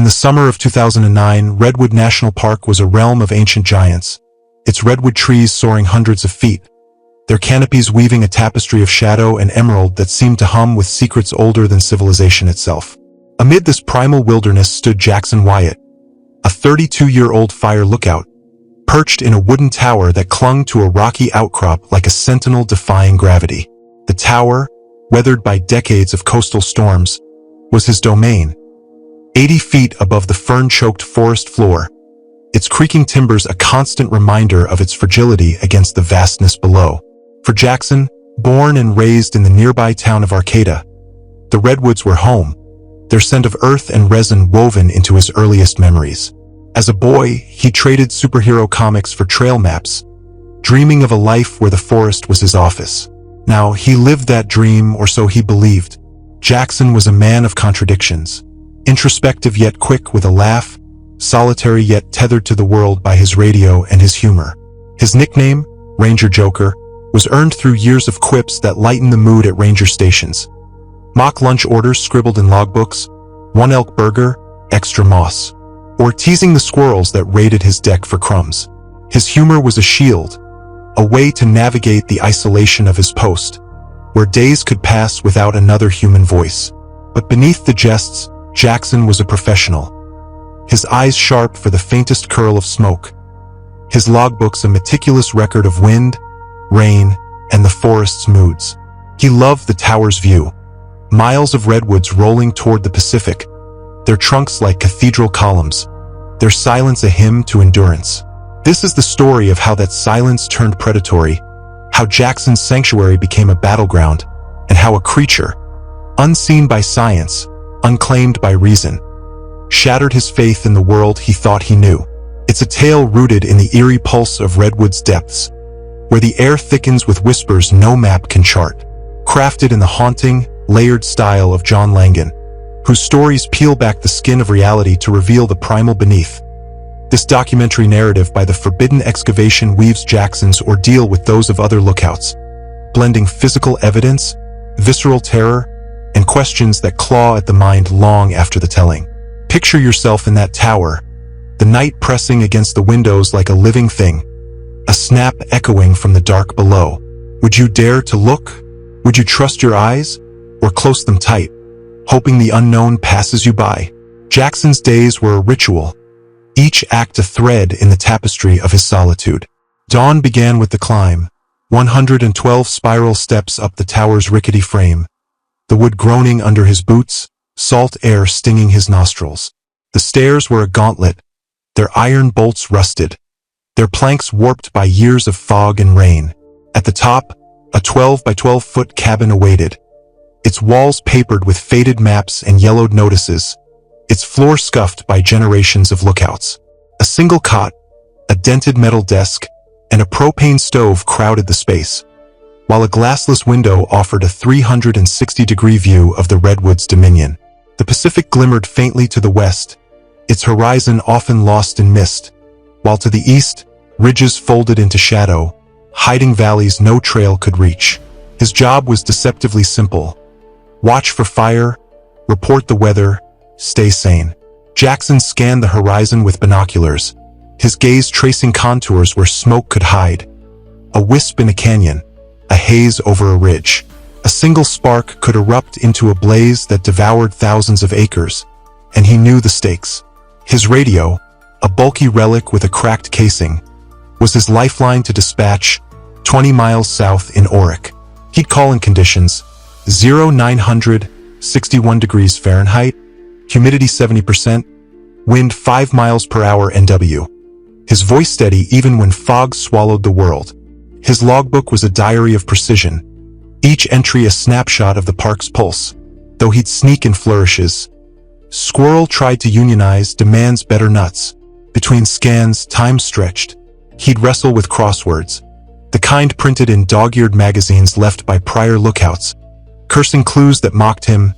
In the summer of 2009, Redwood National Park was a realm of ancient giants, its redwood trees soaring hundreds of feet, their canopies weaving a tapestry of shadow and emerald that seemed to hum with secrets older than civilization itself. Amid this primal wilderness stood Jackson Wyatt, a 32-year-old fire lookout, perched in a wooden tower that clung to a rocky outcrop like a sentinel defying gravity. The tower, weathered by decades of coastal storms, was his domain, 80 feet above the fern-choked forest floor, its creaking timbers a constant reminder of its fragility against the vastness below. For Jackson, born and raised in the nearby town of Arcata, the Redwoods were home, their scent of earth and resin woven into his earliest memories. As a boy, he traded superhero comics for trail maps, dreaming of a life where the forest was his office. Now, he lived that dream, or so he believed. Jackson was a man of contradictions, introspective yet quick with a laugh, solitary yet tethered to the world by his radio and his humor. His nickname, Ranger Joker, was earned through years of quips that lightened the mood at ranger stations. Mock lunch orders scribbled in logbooks, 1 elk burger, extra moss, or teasing the squirrels that raided his deck for crumbs. His humor was a shield, a way to navigate the isolation of his post, where days could pass without another human voice. But beneath the jests, Jackson was a professional, his eyes sharp for the faintest curl of smoke, his logbooks a meticulous record of wind, rain, and the forest's moods. He loved the tower's view, miles of redwoods rolling toward the Pacific, their trunks like cathedral columns, their silence a hymn to endurance. This is the story of how that silence turned predatory, how Jackson's sanctuary became a battleground, and how a creature, unseen by science, unclaimed by reason, shattered his faith in the world he thought he knew. It's a tale rooted in the eerie pulse of Redwood's depths, where the air thickens with whispers no map can chart. Crafted in the haunting, layered style of John Langan, whose stories peel back the skin of reality to reveal the primal beneath. This documentary narrative by the forbidden excavation weaves Jackson's ordeal with those of other lookouts, blending physical evidence, visceral terror, and questions that claw at the mind long after the telling. Picture yourself in that tower, the night pressing against the windows like a living thing, a snap echoing from the dark below. Would you dare to look? Would you trust your eyes, or close them tight, hoping the unknown passes you by? Jackson's days were a ritual, each act a thread in the tapestry of his solitude. Dawn began with the climb, 112 spiral steps up the tower's rickety frame, the wood groaning under his boots, salt air stinging his nostrils. The stairs were a gauntlet, their iron bolts rusted, their planks warped by years of fog and rain. At the top, a 12 by 12-foot cabin awaited, its walls papered with faded maps and yellowed notices, its floor scuffed by generations of lookouts. A single cot, a dented metal desk, and a propane stove crowded the space, while a glassless window offered a 360-degree view of the Redwoods' dominion. The Pacific glimmered faintly to the west, its horizon often lost in mist, while to the east, ridges folded into shadow, hiding valleys no trail could reach. His job was deceptively simple: watch for fire, report the weather, stay sane. Jackson scanned the horizon with binoculars, his gaze tracing contours where smoke could hide. A wisp in a canyon, a haze over a ridge. A single spark could erupt into a blaze that devoured thousands of acres, and he knew the stakes. His radio, a bulky relic with a cracked casing, was his lifeline to dispatch 20 miles south in Oric. He'd call in conditions 0900, 61 degrees Fahrenheit, humidity 70%, wind 5 miles per hour NW. His voice steady even when fog swallowed the world. His logbook was a diary of precision, each entry a snapshot of the park's pulse, though he'd sneak in flourishes. Squirrel tried to unionize, demands better nuts. Between scans, time stretched. He'd wrestle with crosswords, the kind printed in dog-eared magazines left by prior lookouts, cursing clues that mocked him.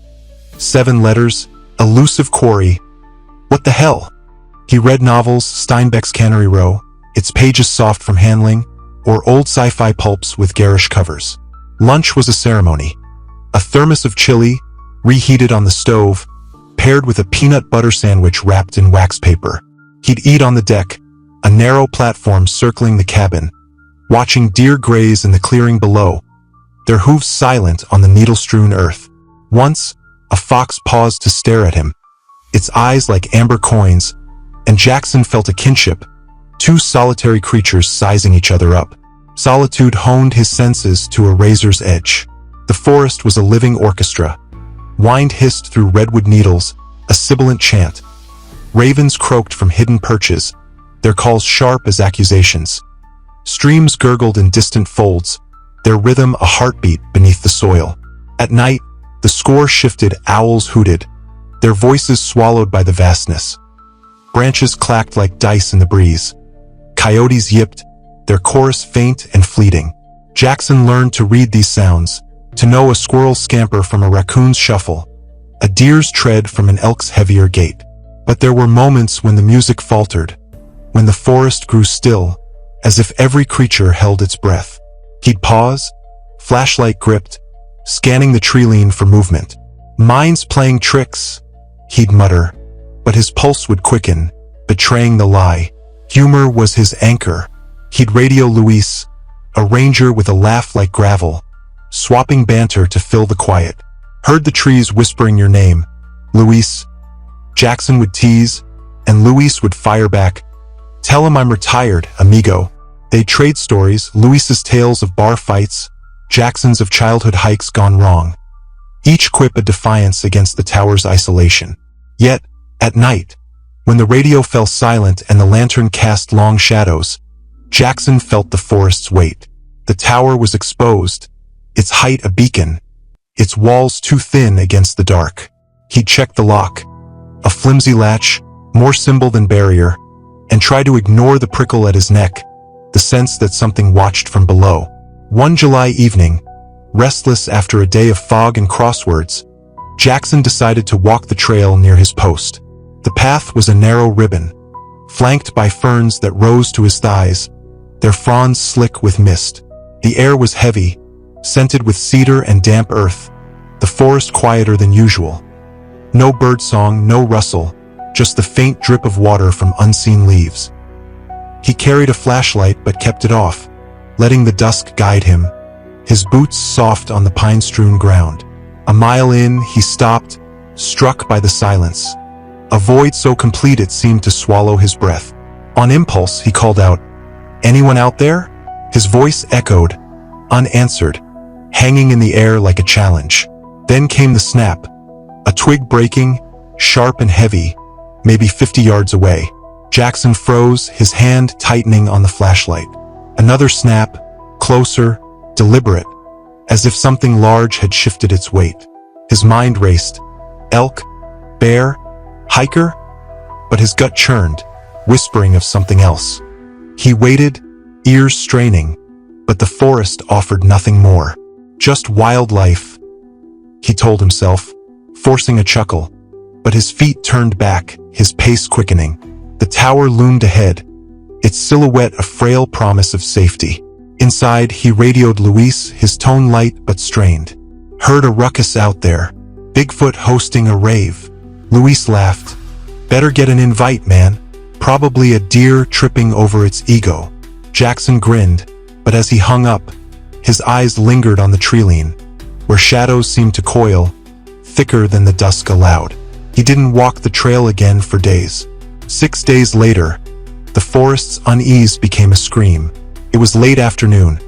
7 letters, elusive quarry. What the hell? He read novels, Steinbeck's Cannery Row, its pages soft from handling, or old sci-fi pulps with garish covers. Lunch was a ceremony. A thermos of chili, reheated on the stove, paired with a peanut butter sandwich wrapped in wax paper. He'd eat on the deck, a narrow platform circling the cabin, watching deer graze in the clearing below, their hooves silent on the needle-strewn earth. Once, a fox paused to stare at him, its eyes like amber coins, and Jackson felt a kinship, two solitary creatures sizing each other up. Solitude honed his senses to a razor's edge. The forest was a living orchestra. Wind hissed through redwood needles, a sibilant chant. Ravens croaked from hidden perches, their calls sharp as accusations. Streams gurgled in distant folds, their rhythm a heartbeat beneath the soil. At night, the score shifted, owls hooted, their voices swallowed by the vastness. Branches clacked like dice in the breeze. Coyotes yipped, their chorus faint and fleeting. Jackson learned to read these sounds, to know a squirrel's scamper from a raccoon's shuffle, a deer's tread from an elk's heavier gait. But there were moments when the music faltered, when the forest grew still, as if every creature held its breath. He'd pause, flashlight gripped, scanning the tree-line for movement. "Mind's playing tricks," he'd mutter, but his pulse would quicken, betraying the lie. Humor was his anchor. He'd radio Luis, a ranger with a laugh like gravel, swapping banter to fill the quiet. "Heard the trees whispering your name, Luis." Jackson would tease, and Luis would fire back, "Tell him I'm retired, amigo." They'd trade stories, Luis's tales of bar fights, Jackson's of childhood hikes gone wrong. Each quip a defiance against the tower's isolation. Yet, at night, when the radio fell silent and the lantern cast long shadows, Jackson felt the forest's weight. The tower was exposed, its height a beacon, its walls too thin against the dark. He checked the lock, a flimsy latch, more symbol than barrier, and tried to ignore the prickle at his neck, the sense that something watched from below. One July evening, restless after a day of fog and crosswords, Jackson decided to walk the trail near his post. The path was a narrow ribbon, flanked by ferns that rose to his thighs, their fronds slick with mist. The air was heavy, scented with cedar and damp earth, the forest quieter than usual. No birdsong, no rustle, just the faint drip of water from unseen leaves. He carried a flashlight but kept it off, letting the dusk guide him, his boots soft on the pine-strewn ground. A mile in, he stopped, struck by the silence, a void so complete it seemed to swallow his breath. On impulse, he called out, "Anyone out there?" His voice echoed, unanswered, hanging in the air like a challenge. Then came the snap, a twig breaking, sharp and heavy, maybe 50 yards away. Jackson froze, his hand tightening on the flashlight. Another snap, closer, deliberate, as if something large had shifted its weight. His mind raced. Elk? Bear? Hiker? But his gut churned, whispering of something else. He waited, ears straining, but the forest offered nothing more. Just wildlife, he told himself, forcing a chuckle. But his feet turned back, his pace quickening. The tower loomed ahead, its silhouette a frail promise of safety. Inside, he radioed Luis, his tone light but strained. "Heard a ruckus out there. Bigfoot hosting a rave." Luis laughed. "Better get an invite, man. Probably a deer tripping over its ego." Jackson grinned, but as he hung up, his eyes lingered on the tree-line, where shadows seemed to coil, thicker than the dusk allowed. He didn't walk the trail again for days. 6 days later, the forest's unease became a scream. It was late afternoon,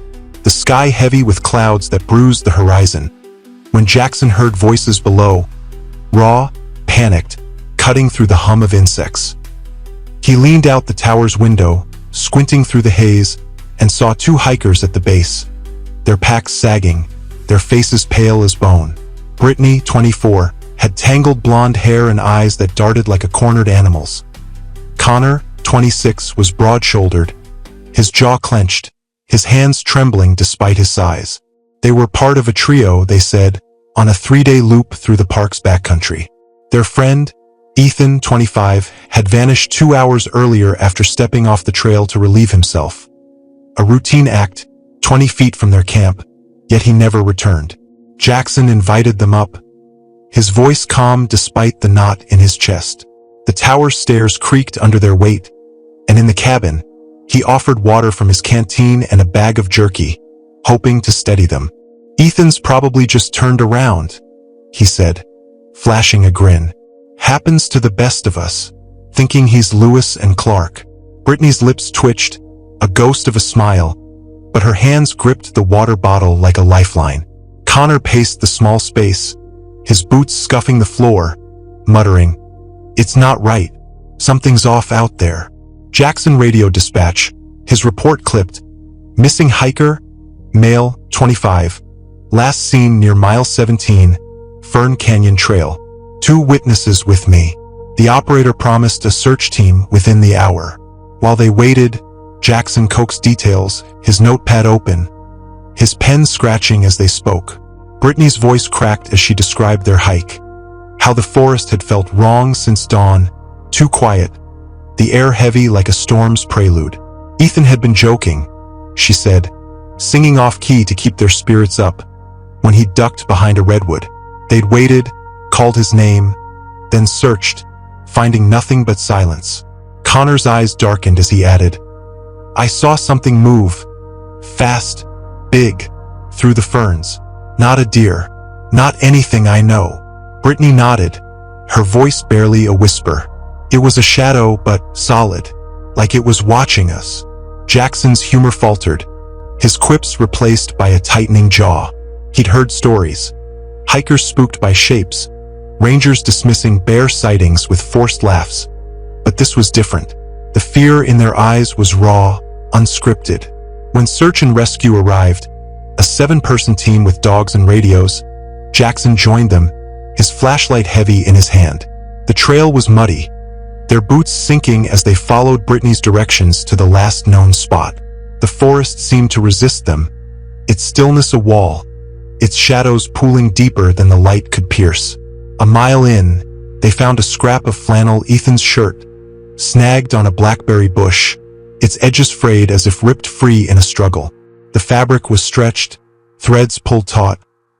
the sky heavy with clouds that bruised the horizon, when Jackson heard voices below, raw, panicked, cutting through the hum of insects. He leaned out the tower's window, squinting through the haze, and saw 2 hikers at the base, their packs sagging, their faces pale as bone. Brittany, 24, had tangled blonde hair and eyes that darted like a cornered animal's. Connor, 26, was broad-shouldered, his jaw clenched, his hands trembling despite his size. They were part of a trio, they said, on a 3-day loop through the park's backcountry. Their friend, Ethan, 25, had vanished 2 hours earlier after stepping off the trail to relieve himself. A routine act, 20 feet from their camp, yet he never returned. Jackson invited them up. his voice calm despite the knot in his chest. The tower's stairs creaked under their weight, and in the cabin, he offered water from his canteen and a bag of jerky, hoping to steady them. "Ethan's probably just turned around," he said, flashing a grin. "Happens to the best of us, thinking he's Lewis and Clark." Brittany's lips twitched, a ghost of a smile, but her hands gripped the water bottle like a lifeline. Connor paced the small space, his boots scuffing the floor, muttering, "It's not right. Something's off out there." Jackson radio dispatch, his report clipped. "Missing hiker, male, 25. Last seen near mile 17, Fern Canyon Trail. 2 witnesses with me." The operator promised a search team within the hour. While they waited, Jackson coaxed details, his notepad open, his pen scratching as they spoke. Brittany's voice cracked as she described their hike. How the forest had felt wrong since dawn, too quiet, the air heavy like a storm's prelude. Ethan had been joking, she said, singing off-key to keep their spirits up, when he ducked behind a redwood. They'd waited, called his name, then searched, finding nothing but silence. Connor's eyes darkened as he added, "I saw something move. Fast, big, through the ferns. Not a deer. Not anything I know." Brittany nodded, her voice barely a whisper. "It was a shadow, but solid, like it was watching us." Jackson's humor faltered, his quips replaced by a tightening jaw. He'd heard stories. Hikers spooked by shapes, rangers dismissing bare sightings with forced laughs. But this was different. The fear in their eyes was raw, unscripted. When search and rescue arrived, a 7-person team with dogs and radios, Jackson joined them, his flashlight heavy in his hand. The trail was muddy, their boots sinking as they followed Brittany's directions to the last known spot. The forest seemed to resist them, its stillness a wall, its shadows pooling deeper than the light could pierce. A mile in, they found a scrap of flannel, Ethan's shirt, snagged on a blackberry bush, its edges frayed as if ripped free in a struggle. The fabric was stretched, threads pulled taut,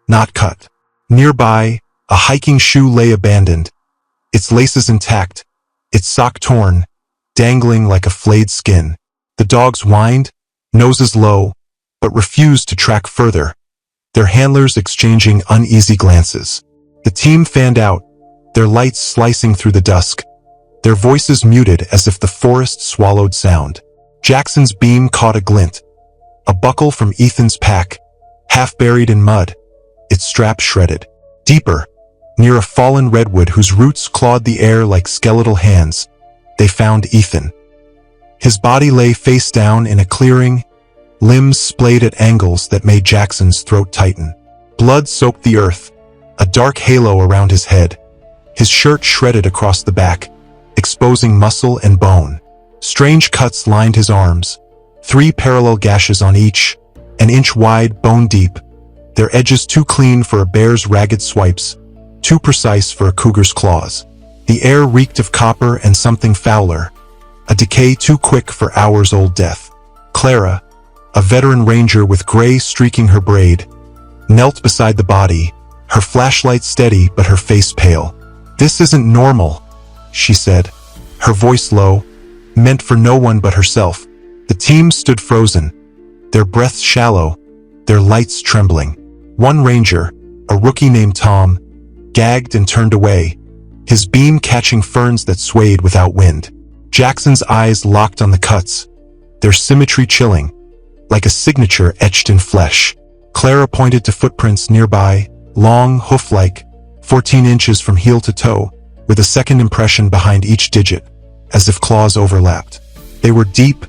not cut. Nearby, a hiking shoe lay abandoned, its laces intact, its sock torn, dangling like a flayed skin. The dogs whined, noses low, but refused to track further, their handlers exchanging uneasy glances. The team fanned out, their lights slicing through the dusk, their voices muted as if the forest swallowed sound. Jackson's beam caught a glint, a buckle from Ethan's pack, half buried in mud, its strap shredded. Deeper, near a fallen redwood whose roots clawed the air like skeletal hands, they found Ethan. His body lay face down in a clearing, limbs splayed at angles that made Jackson's throat tighten. Blood soaked the earth, a dark halo around his head, his shirt shredded across the back, exposing muscle and bone. Strange cuts lined his arms, 3 parallel gashes on each, an inch wide, bone deep, their edges too clean for a bear's ragged swipes, too precise for a cougar's claws. The air reeked of copper and something fouler, a decay too quick for hours-old death. Clara, a veteran ranger with gray streaking her braid, knelt beside the body, her flashlight steady but her face pale. "This isn't normal," she said, her voice low, meant for no one but herself. The team stood frozen, their breaths shallow, their lights trembling. One ranger, a rookie named Tom, gagged and turned away, his beam catching ferns that swayed without wind. Jackson's eyes locked on the cuts, their symmetry chilling, like a signature etched in flesh. Clara pointed to footprints nearby, long, hoof-like, 14 inches from heel to toe, with a second impression behind each digit, as if claws overlapped. They were deep,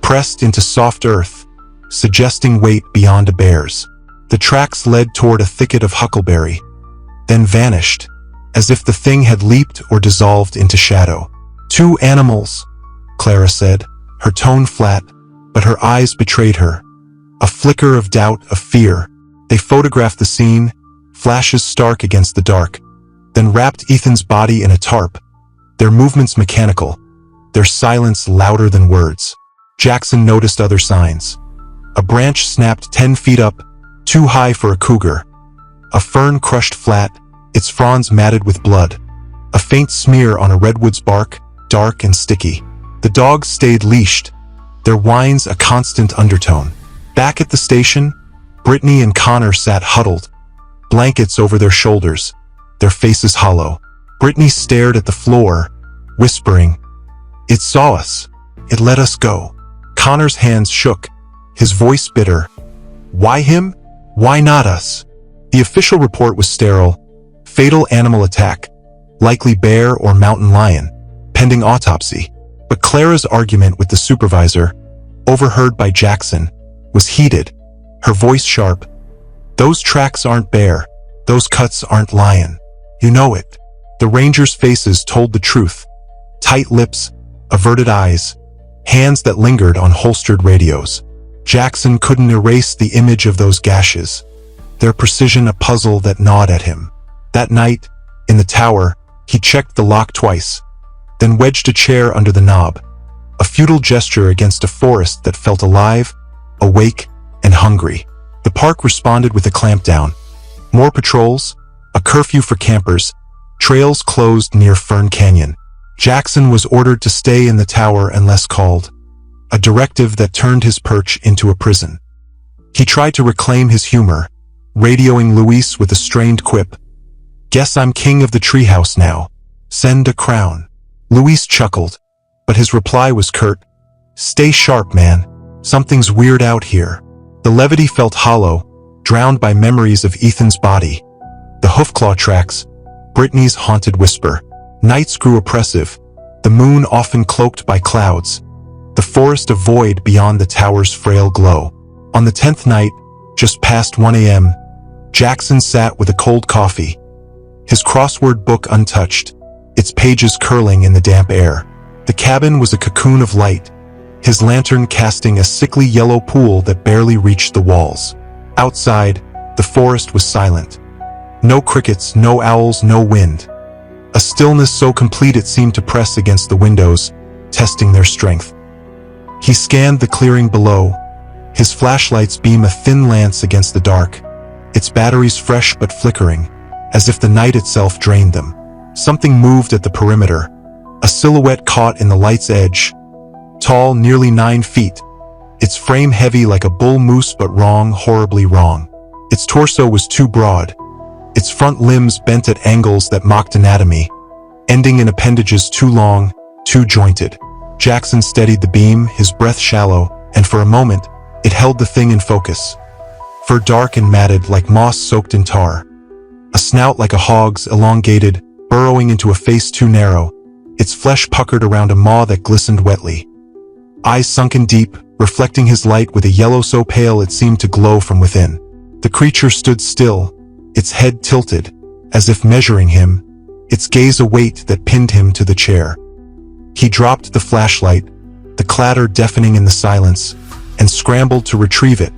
pressed into soft earth, suggesting weight beyond a bear's. The tracks led toward a thicket of huckleberry, then vanished, as if the thing had leaped or dissolved into shadow. "2 animals," Clara said, her tone flat, but her eyes betrayed her. A flicker of doubt, of fear. They photographed the scene, flashes stark against the dark, then wrapped Ethan's body in a tarp, their movements mechanical, their silence louder than words. Jackson noticed other signs. A branch snapped 10 feet up, too high for a cougar. A fern crushed flat, its fronds matted with blood. A faint smear on a redwood's bark, dark and sticky. The dogs stayed leashed, their whines a constant undertone. Back at the station, Brittany and Connor sat huddled, blankets over their shoulders, their faces hollow. Brittany stared at the floor, whispering, "It saw us. It let us go." Connor's hands shook, his voice bitter. "Why him? Why not us?" The official report was sterile. Fatal animal attack, likely bear or mountain lion, pending autopsy. But Clara's argument with the supervisor, overheard by Jackson, was heated, her voice sharp. "Those tracks aren't bear. Those cuts aren't lion. You know it." The rangers' faces told the truth. Tight lips, averted eyes, hands that lingered on holstered radios. Jackson couldn't erase the image of those gashes, their precision a puzzle that gnawed at him. That night, in the tower, he checked the lock twice, then wedged a chair under the knob, a futile gesture against a forest that felt alive, awake, and hungry. The park responded with a clampdown. More patrols, a curfew for campers, trails closed near Fern Canyon. Jackson was ordered to stay in the tower unless called, a directive that turned his perch into a prison. He tried to reclaim his humor, radioing Luis with a strained quip. "Guess I'm king of the treehouse now. Send a crown." Luis chuckled, but his reply was curt. "Stay sharp, man. Something's weird out here." The levity felt hollow, drowned by memories of Ethan's body. The hoofclaw tracks, Brittany's haunted whisper. Nights grew oppressive, the moon often cloaked by clouds, the forest a void beyond the tower's frail glow. On the 10th night, just past 1 a.m., Jackson sat with a cold coffee, his crossword book untouched, its pages curling in the damp air. The cabin was a cocoon of light, his lantern casting a sickly yellow pool that barely reached the walls. Outside, the forest was silent. No crickets, no owls, no wind. A stillness so complete it seemed to press against the windows, testing their strength. He scanned the clearing below, his flashlights beam a thin lance against the dark, its batteries fresh but flickering, as if the night itself drained them. Something moved at the perimeter, a silhouette caught in the light's edge, tall, nearly 9 feet, its frame heavy like a bull moose but wrong, horribly wrong. Its torso was too broad, its front limbs bent at angles that mocked anatomy, ending in appendages too long, too jointed. Jackson steadied the beam, his breath shallow, and for a moment, it held the thing in focus. Fur dark and matted like moss soaked in tar. A snout like a hog's, elongated, burrowing into a face too narrow, its flesh puckered around a maw that glistened wetly. Eyes sunken deep, reflecting his light with a yellow so pale it seemed to glow from within. The creature stood still, its head tilted, as if measuring him, its gaze a weight that pinned him to the chair. He dropped the flashlight, the clatter deafening in the silence, and scrambled to retrieve it,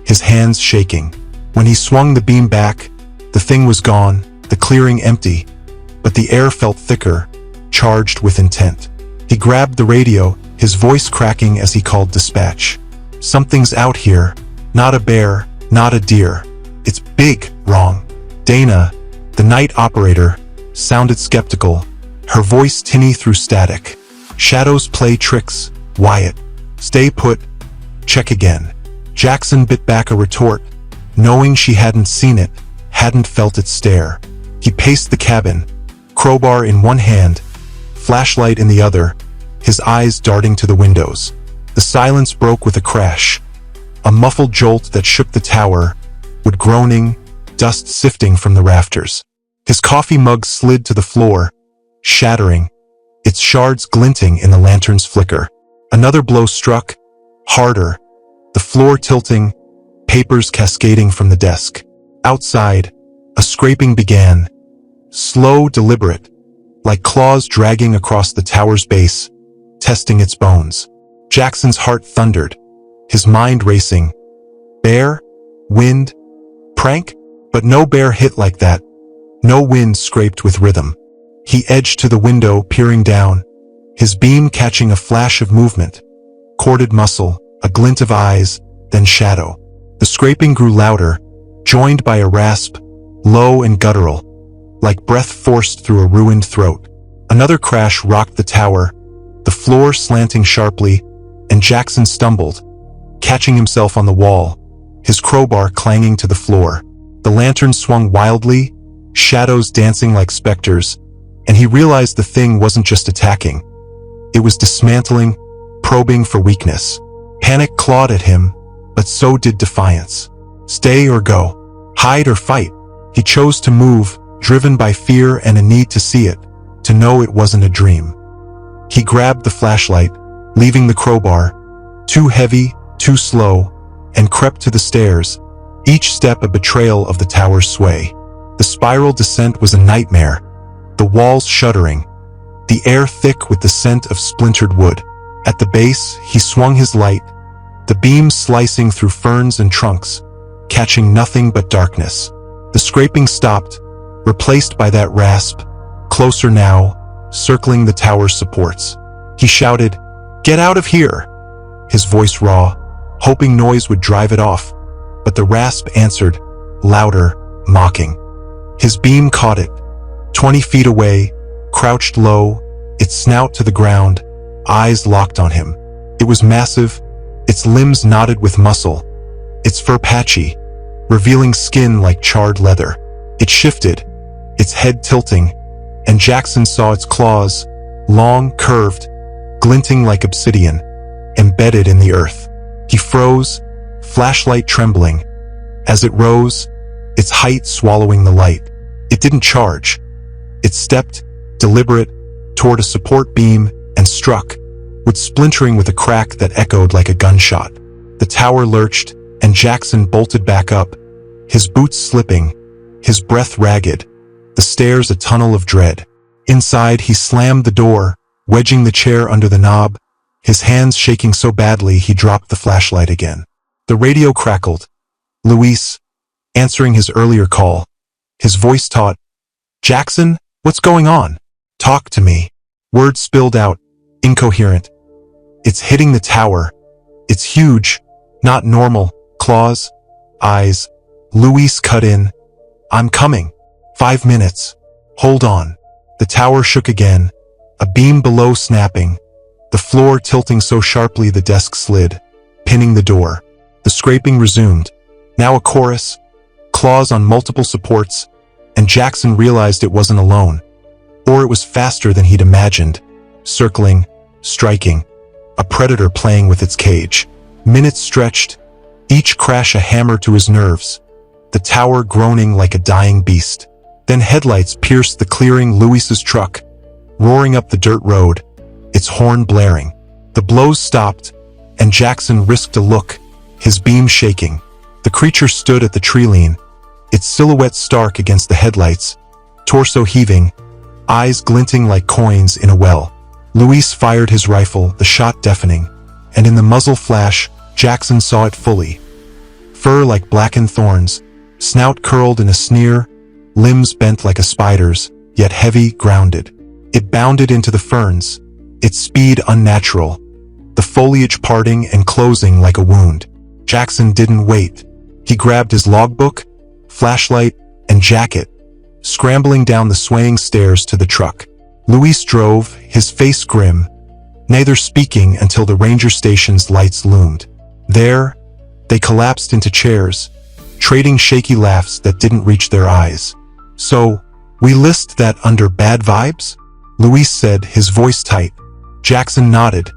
his hands shaking. When he swung the beam back, the thing was gone, the clearing empty, but the air felt thicker, charged with intent. He grabbed the radio, his voice cracking as he called dispatch. "Something's out here, not a bear, not a deer. It's big, wrong." Dana, the night operator, sounded skeptical, her voice tinny through static. "Shadows play tricks, Wyatt. Stay put. Check again." Jackson bit back a retort, knowing she hadn't seen it, hadn't felt it stare. He paced the cabin, crowbar in one hand, flashlight in the other, his eyes darting to the windows. The silence broke with a crash, a muffled jolt that shook the tower, wood groaning, dust sifting from the rafters. His coffee mug slid to the floor, shattering, its shards glinting in the lantern's flicker. Another blow struck, harder, the floor tilting, papers cascading from the desk. Outside, a scraping began, slow, deliberate, like claws dragging across the tower's base, testing its bones. Jackson's heart thundered, his mind racing. Bear? Wind? Prank? But no bear hit like that. No wind scraped with rhythm. He edged to the window, peering down, his beam catching a flash of movement. Corded muscle, a glint of eyes, then shadow. The scraping grew louder, joined by a rasp, low and guttural. like breath forced through a ruined throat. Another crash rocked the tower, the floor slanting sharply, and Jackson stumbled, catching himself on the wall, his crowbar clanging to the floor. The lantern swung wildly, shadows dancing like specters, and he realized the thing wasn't just attacking. It was dismantling, probing for weakness. Panic clawed at him, but so did defiance. Stay or go. Hide or fight. He chose to move, driven by fear and a need to see it, to know it wasn't a dream. He grabbed the flashlight, leaving the crowbar, too heavy, too slow, and crept to the stairs, each step a betrayal of the tower's sway. The spiral descent was a nightmare, the walls shuddering, the air thick with the scent of splintered wood. At the base, he swung his light, the beam slicing through ferns and trunks, catching nothing but darkness. The scraping stopped, replaced by that rasp, closer now, circling the tower's supports. He shouted, "Get out of here!" His voice raw, hoping noise would drive it off, but the rasp answered, louder, mocking. His beam caught it, 20 feet away, crouched low, its snout to the ground, eyes locked on him. It was massive, its limbs knotted with muscle, its fur patchy, revealing skin like charred leather. It shifted, its head tilting, and Jackson saw its claws, long, curved, glinting like obsidian, embedded in the earth. He froze, flashlight trembling. As it rose, its height swallowing the light. It didn't charge. It stepped, deliberate, toward a support beam and struck, with splintering with a crack that echoed like a gunshot. The tower lurched, and Jackson bolted back up, his boots slipping, his breath ragged, the stairs a tunnel of dread. Inside, he slammed the door, wedging the chair under the knob, his hands shaking so badly he dropped the flashlight again. The radio crackled. Luis, answering his earlier call, his voice taut, "Jackson, what's going on? Talk to me." Words spilled out, incoherent. It's hitting the tower. It's huge, not normal, claws, eyes. Luis cut in. "I'm coming. 5 minutes. Hold on." The tower shook again, a beam below snapping, the floor tilting so sharply the desk slid, pinning the door. The scraping resumed, now a chorus, claws on multiple supports, and Jackson realized it wasn't alone. Or it was faster than he'd imagined, circling, striking, a predator playing with its cage. Minutes stretched, each crash a hammer to his nerves, the tower groaning like a dying beast. Then headlights pierced the clearing Luis's truck, roaring up the dirt road, its horn blaring. The blows stopped, and Jackson risked a look, his beam shaking. The creature stood at the tree lean, its silhouette stark against the headlights, torso heaving, eyes glinting like coins in a well. Luis fired his rifle, the shot deafening, and in the muzzle flash, Jackson saw it fully. Fur like blackened thorns, snout curled in a sneer, limbs bent like a spider's, yet heavy, grounded. It bounded into the ferns, its speed unnatural, the foliage parting and closing like a wound. Jackson didn't wait. He grabbed his logbook, flashlight, and jacket, scrambling down the swaying stairs to the truck. Luis drove, his face grim, neither speaking until the ranger station's lights loomed. There, they collapsed into chairs, trading shaky laughs that didn't reach their eyes. "So, we list that under bad vibes?" Luis said, his voice tight. Jackson nodded,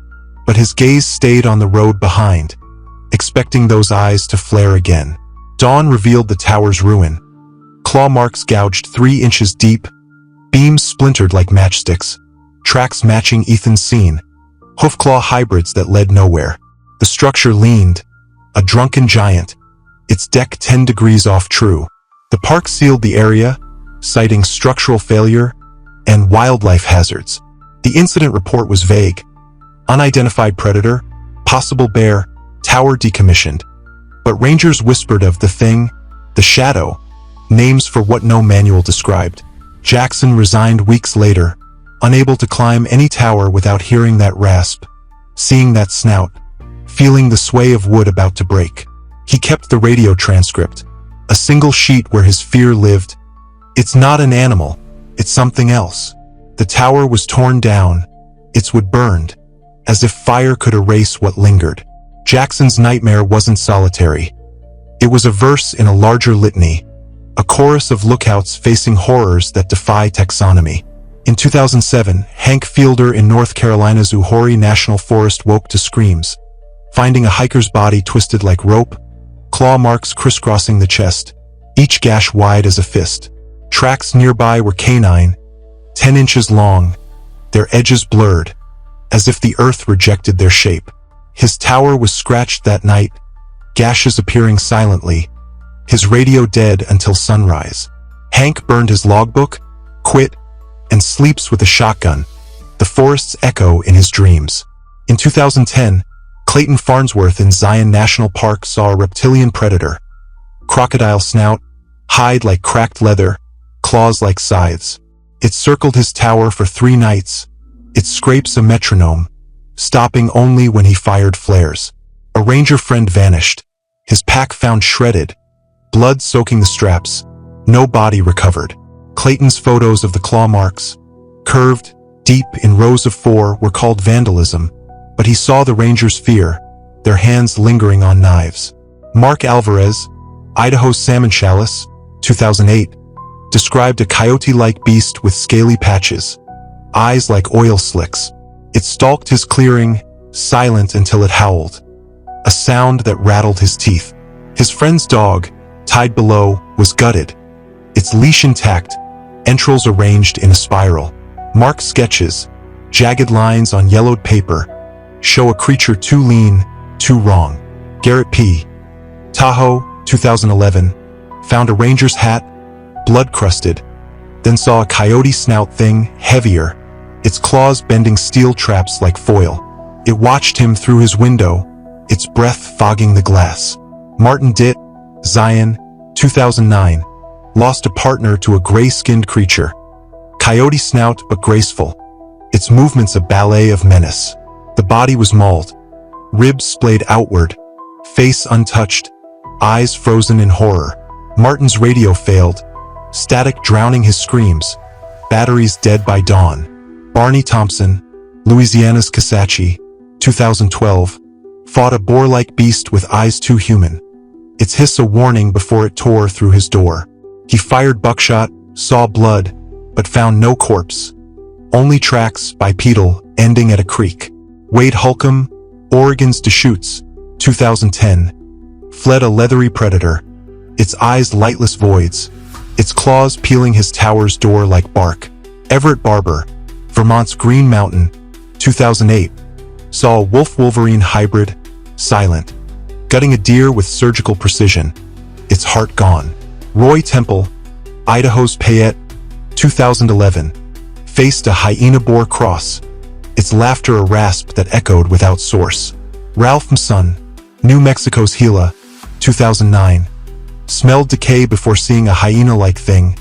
but his gaze stayed on the road behind, expecting those eyes to flare again. Dawn revealed the tower's ruin. Claw marks gouged 3 inches deep, beams splintered like matchsticks, tracks matching Ethan's scene, hoofclaw hybrids that led nowhere. The structure leaned, a drunken giant, its deck 10 degrees off true. The park sealed the area, citing structural failure and wildlife hazards. The incident report was vague. Unidentified predator, possible bear, tower decommissioned. But rangers whispered of the thing, the shadow, names for what no manual described. Jackson resigned weeks later, unable to climb any tower without hearing that rasp, seeing that snout, feeling the sway of wood about to break. He kept the radio transcript, a single sheet where his fear lived, It's not an animal, it's something else. The tower was torn down, its wood burned, as if fire could erase what lingered. Jackson's nightmare wasn't solitary. It was a verse in a larger litany, a chorus of lookouts facing horrors that defy taxonomy. In 2007, Hank Fielder in North Carolina's Uhori National Forest woke to screams, finding a hiker's body twisted like rope, claw marks crisscrossing the chest, each gash wide as a fist. Tracks nearby were canine, 10 inches long, their edges blurred, as if the earth rejected their shape. His tower was scratched that night, gashes appearing silently, his radio dead until sunrise. Hank burned his logbook, quit, and sleeps with a shotgun, the forest's echo in his dreams. In 2010, Clayton Farnsworth in Zion National Park saw a reptilian predator. Crocodile snout, hide like cracked leather, claws like scythes. It circled his tower for 3 nights, its scrapes a metronome, stopping only when he fired flares. A ranger friend vanished, his pack found shredded, blood soaking the straps, no body recovered. Clayton's photos of the claw marks, curved, deep in rows of 4, were called vandalism, but he saw the rangers' fear, their hands lingering on knives. Mark Alvarez, Idaho's salmon chalice, 2008, described a coyote-like beast with scaly patches, eyes like oil slicks. It stalked his clearing, silent until it howled, a sound that rattled his teeth. His friend's dog, tied below, was gutted, its leash intact, entrails arranged in a spiral. Mark's sketches, jagged lines on yellowed paper, show a creature too lean, too wrong. Garrett P. Tahoe, 2011, found a ranger's hat, blood-crusted, then saw a coyote snout thing, heavier, its claws bending steel traps like foil. It watched him through his window, its breath fogging the glass. Martin Ditt, Zion, 2009, lost a partner to a gray-skinned creature. Coyote snout but graceful, its movements a ballet of menace. The body was mauled, ribs splayed outward, face untouched, eyes frozen in horror. Martin's radio failed, static drowning his screams, batteries dead by dawn. Barney Thompson, Louisiana's Kisatchie, 2012, fought a boar-like beast with eyes too human, its hiss a warning before it tore through his door. He fired buckshot, saw blood, but found no corpse, only tracks bipedal ending at a creek. Wade Holcomb, Oregon's Deschutes, 2010, fled a leathery predator, its eyes lightless voids, its claws peeling his tower's door like bark. Everett Barber, Vermont's Green Mountain, 2008, saw a wolf-wolverine hybrid, silent, gutting a deer with surgical precision, its heart gone. Roy Temple, Idaho's Payette, 2011, faced a hyena-boar cross, its laughter a rasp that echoed without source. Ralph Mson, New Mexico's Gila, 2009, smelled decay before seeing a hyena-like thing,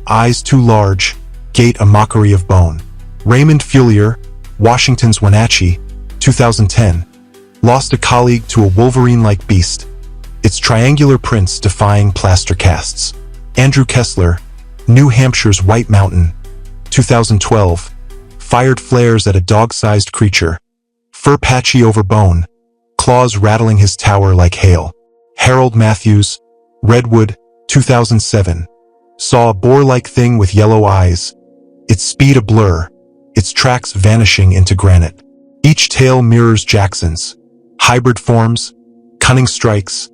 eyes too large, gait a mockery of bone. Raymond Fulier, Washington's Wenatchee, 2010, lost a colleague to a wolverine-like beast, its triangular prints defying plaster casts. Andrew Kessler, New Hampshire's White Mountain, 2012, fired flares at a dog-sized creature, fur patchy over bone, claws rattling his tower like hail. Harold Matthews, Redwood, 2007, saw a boar-like thing with yellow eyes, its speed a blur, its tracks vanishing into granite. Each tale mirrors Jackson's, hybrid forms, cunning strikes,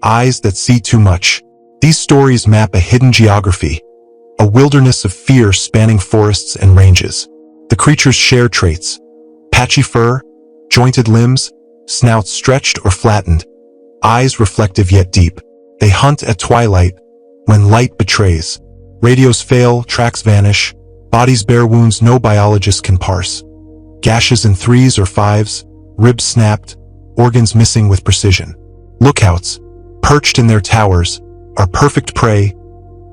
eyes that see too much. These stories map a hidden geography, a wilderness of fear spanning forests and ranges. The creatures share traits: patchy fur, jointed limbs, snouts stretched or flattened, eyes reflective yet deep. They hunt at twilight, when light betrays. Radios fail, tracks vanish, bodies bear wounds no biologist can parse. Gashes in 3s or 5s, ribs snapped, organs missing with precision. Lookouts, perched in their towers, are perfect prey,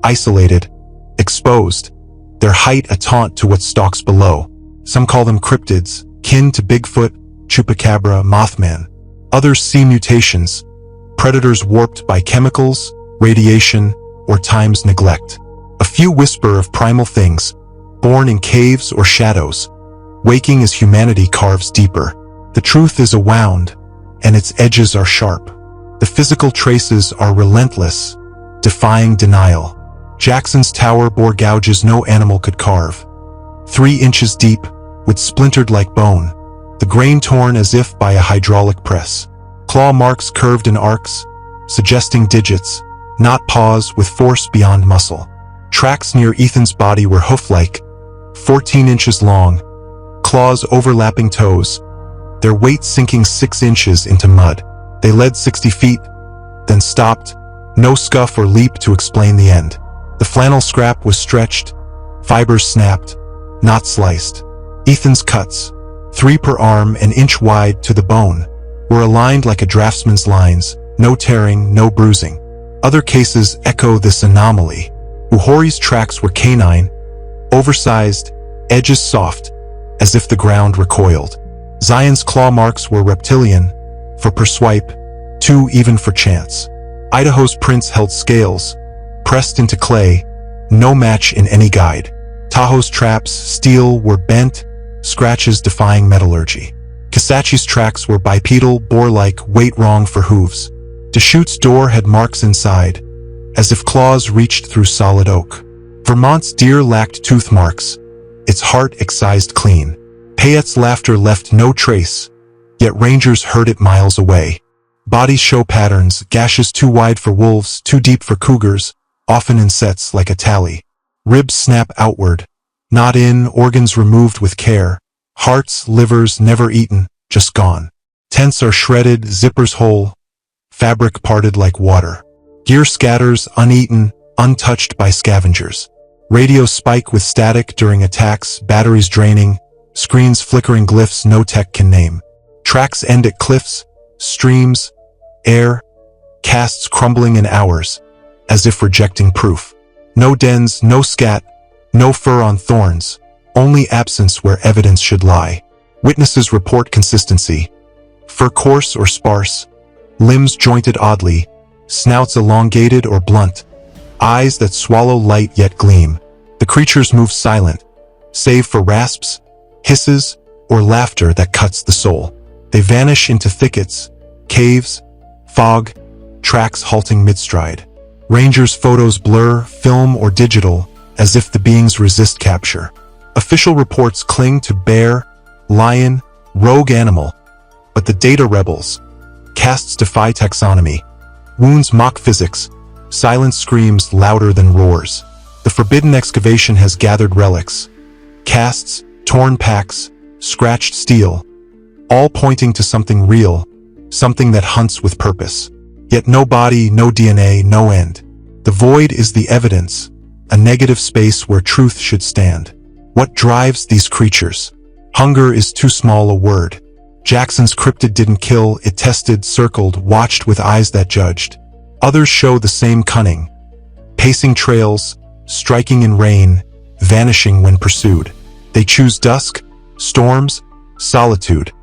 isolated, exposed, their height a taunt to what stalks below. Some call them cryptids, kin to Bigfoot, Chupacabra, Mothman. Others see mutations, predators warped by chemicals, radiation, or time's neglect. A few whisper of primal things, born in caves or shadows, waking as humanity carves deeper. The truth is a wound, and its edges are sharp. The physical traces are relentless, defying denial. Jackson's tower bore gouges no animal could carve. 3 inches deep, with splintered like bone, the grain torn as if by a hydraulic press. Claw marks curved in arcs, suggesting digits, not paws, with force beyond muscle. Tracks near Ethan's body were hoof-like, 14 inches long, claws overlapping toes, their weight sinking 6 inches into mud. They led 60 feet, then stopped, no scuff or leap to explain the end. The flannel scrap was stretched, fibers snapped, not sliced. Ethan's cuts, 3 per arm, an inch wide to the bone, were aligned like a draftsman's lines, no tearing, no bruising. Other cases echo this anomaly. Uhori's tracks were canine, oversized, edges soft, as if the ground recoiled. Zion's claw marks were reptilian, for per swipe, 2 even for chance. Idaho's prints held scales, pressed into clay, no match in any guide. Tahoe's traps, steel, were bent, scratches defying metallurgy. Kisatchie's tracks were bipedal, boar-like, weight wrong for hooves. Deschutes' door had marks inside, as if claws reached through solid oak. Vermont's deer lacked tooth marks, its heart excised clean. Payette's laughter left no trace, yet rangers heard it miles away. Bodies show patterns, gashes too wide for wolves, too deep for cougars, often in sets like a tally. Ribs snap outward, not in, organs removed with care. Hearts, livers never eaten, just gone. Tents are shredded, zippers whole, fabric parted like water. Gear scatters, uneaten, untouched by scavengers. Radios spike with static during attacks, batteries draining, screens flickering, glyphs no tech can name. Tracks end at cliffs, streams, air, casts crumbling in hours, as if rejecting proof. No dens, no scat, no fur on thorns, only absence where evidence should lie. Witnesses report consistency. Fur coarse or sparse, limbs jointed oddly, snouts elongated or blunt, eyes that swallow light yet gleam. The creatures move silent, save for rasps, hisses, or laughter that cuts the soul. They vanish into thickets, caves, fog, tracks halting mid-stride. Rangers' photos blur, film or digital, as if the beings resist capture. Official reports cling to bear, lion, rogue animal, but the data rebels. Casts defy taxonomy. Wounds mock physics. Silence screams louder than roars. The forbidden excavation has gathered relics. Casts, torn packs, scratched steel, all pointing to something real, something that hunts with purpose. Yet no body, no DNA, no end. The void is the evidence, a negative space where truth should stand. What drives these creatures? Hunger is too small a word. Jackson's cryptid didn't kill, it tested, circled, watched with eyes that judged. Others show the same cunning. Pacing trails, striking in rain, vanishing when pursued. They choose dusk, storms, solitude,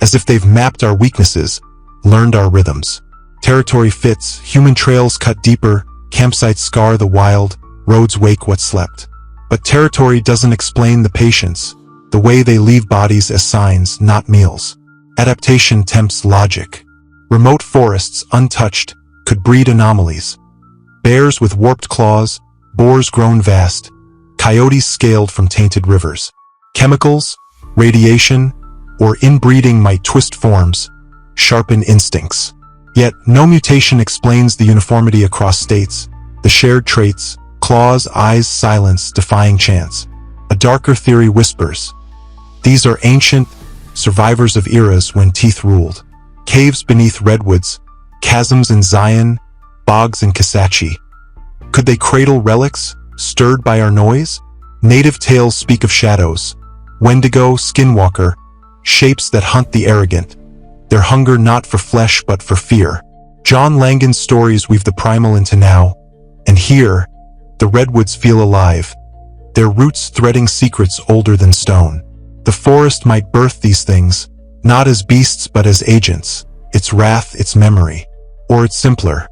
as if they've mapped our weaknesses, learned our rhythms. Territory fits, human trails cut deeper, campsites scar the wild, roads wake what slept. But territory doesn't explain the patience, the way they leave bodies as signs, not meals. Adaptation tempts logic. Remote forests, untouched, could breed anomalies. Bears with warped claws, boars grown vast, coyotes scaled from tainted rivers. Chemicals, radiation, or inbreeding might twist forms, sharpen instincts. Yet, no mutation explains the uniformity across states, the shared traits, claws, eyes, silence, defying chance. A darker theory whispers. These are ancient, survivors of eras when teeth ruled. Caves beneath redwoods, chasms in Zion, bogs in Kisatchie. Could they cradle relics, stirred by our noise? Native tales speak of shadows, Wendigo, skinwalker, shapes that hunt the arrogant, their hunger not for flesh but for fear. John Langan's stories weave the primal into now, and here, the redwoods feel alive, their roots threading secrets older than stone. The forest might birth these things, not as beasts but as agents, its wrath, its memory. Or it's simpler.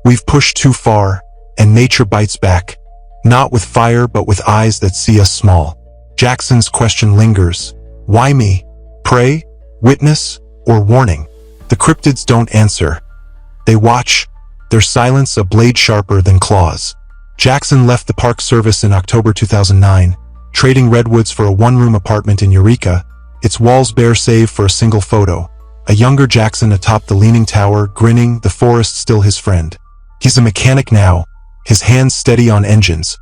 We've pushed too far, and nature bites back, Not with fire, but with eyes that see us small. Jackson's question lingers. Why me? Prey? Witness? Or warning? The cryptids don't answer. They watch, their silence a blade sharper than claws. Jackson left the Park Service in October 2009, trading Redwoods for a one-room apartment in Eureka, its walls bare save for a single photo. A younger Jackson atop the leaning tower, grinning, the forest still his friend. He's a mechanic now, his hands steady on engines,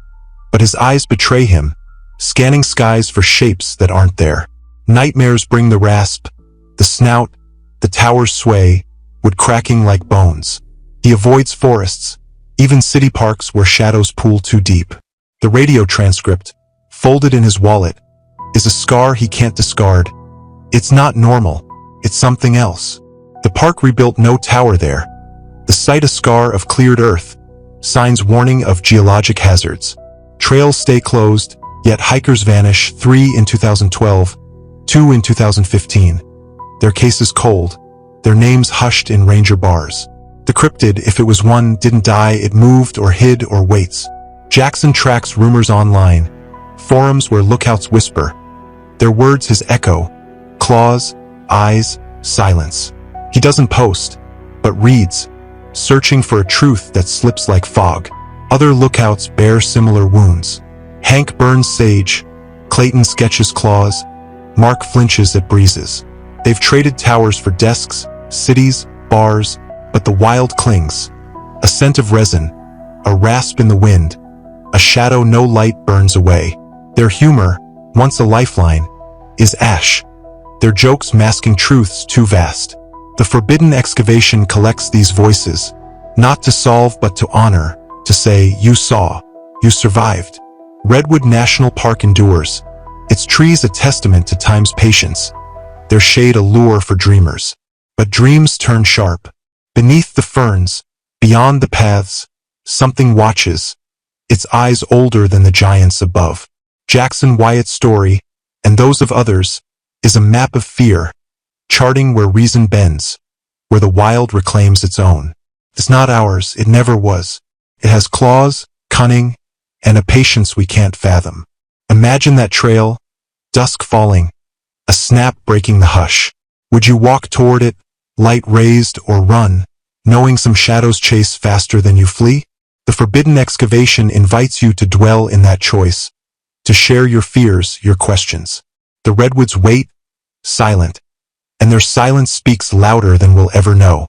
but his eyes betray him, scanning skies for shapes that aren't there. Nightmares bring the rasp, the snout, the tower's sway, wood cracking like bones. He avoids forests, even city parks where shadows pool too deep. The radio transcript, folded in his wallet, is a scar he can't discard. It's not normal, it's something else. The park rebuilt no tower there. The site a scar of cleared earth, signs warning of geologic hazards. Trails stay closed, yet hikers vanish, 3 in 2012, 2 in 2015. Their cases cold, their names hushed in ranger bars. The cryptid, if it was one, didn't die, it moved or hid or waits. Jackson tracks rumors online, forums where lookouts whisper. Their words his echo, claws, eyes, silence. He doesn't post, but reads, searching for a truth that slips like fog. Other lookouts bear similar wounds. Hank burns sage, Clayton sketches claws, Mark flinches at breezes. They've traded towers for desks, cities, bars, but the wild clings. A scent of resin, a rasp in the wind, a shadow no light burns away. Their humor, once a lifeline, is ash. Their jokes masking truths too vast. The forbidden excavation collects these voices, not to solve but to honor, to say, you saw, you survived. Redwood National Park endures, its trees a testament to time's patience, their shade a lure for dreamers. But dreams turn sharp. Beneath the ferns, beyond the paths, something watches, its eyes older than the giants above. Jackson Wyatt's story, and those of others, is a map of fear, charting where reason bends, where the wild reclaims its own. It's not ours, it never was. It has claws, cunning, and a patience we can't fathom. Imagine that trail, dusk falling, a snap breaking the hush. Would you walk toward it, light raised, or run, knowing some shadows chase faster than you flee? The forbidden excavation invites you to dwell in that choice, to share your fears, your questions. The redwoods wait, silent, and their silence speaks louder than we'll ever know.